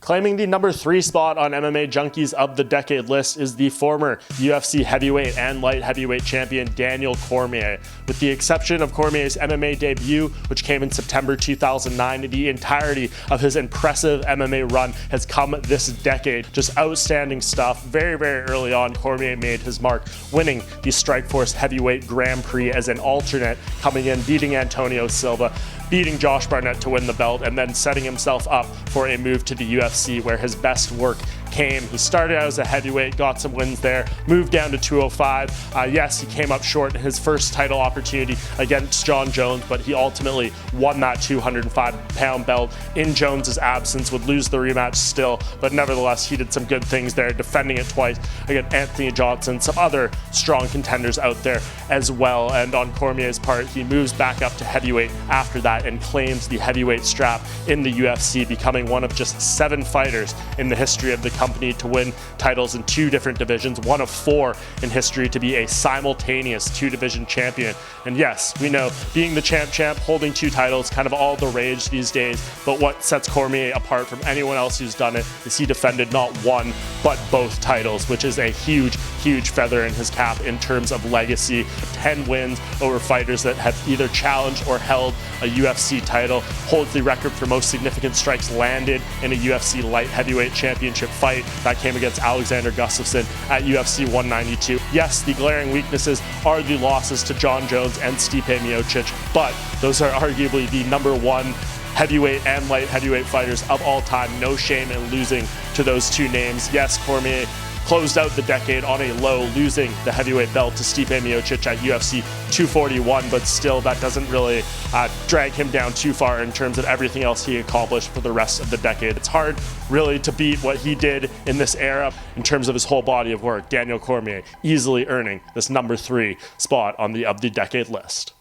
Claiming the number 3 spot on MMA Junkies of the Decade list is the former UFC heavyweight and light heavyweight champion Daniel Cormier. With the exception of Cormier's MMA debut, which came in September 2009, the entirety of his impressive MMA run has come this decade. Just outstanding stuff. Very, very early on, Cormier made his mark, winning the Strikeforce Heavyweight Grand Prix as an alternate, coming in, beating Antonio Silva, beating Josh Barnett to win the belt, and then setting himself up for a move to the UFC where his best work came. He started out as a heavyweight, got some wins there, moved down to 205. Yes, he came up short in his first title opportunity against Jon Jones, but he ultimately won that 205-pound belt in Jones's absence, would lose the rematch still, but nevertheless, he did some good things there, defending it twice against Anthony Johnson, some other strong contenders out there as well. And on Cormier's part, he moves back up to heavyweight after that and claims the heavyweight strap in the UFC, becoming one of just 7 fighters in the history of the company to win titles in 2 different divisions, one of 4 in history to be a simultaneous 2-division champion. And yes, we know being the champ, holding 2 titles, kind of all the rage these days, but what sets Cormier apart from anyone else who's done it is he defended not one, but both titles, which is a huge, huge feather in his cap in terms of legacy. 10 wins over fighters that have either challenged or held a UFC title, holds the record for most significant strikes landed in a UFC light heavyweight championship fight. That came against Alexander Gustafsson at UFC 192. Yes, the glaring weaknesses are the losses to Jon Jones and Stipe Miocic, but those are arguably the number 1 heavyweight and light heavyweight fighters of all time. No shame in losing to those 2 names. Yes, Cormier closed out the decade on a low, losing the heavyweight belt to Stipe Miocic at UFC 241, but still that doesn't really drag him down too far in terms of everything else he accomplished for the rest of the decade. It's hard really to beat what he did in this era in terms of his whole body of work. Daniel Cormier easily earning this number 3 spot on the of the decade list.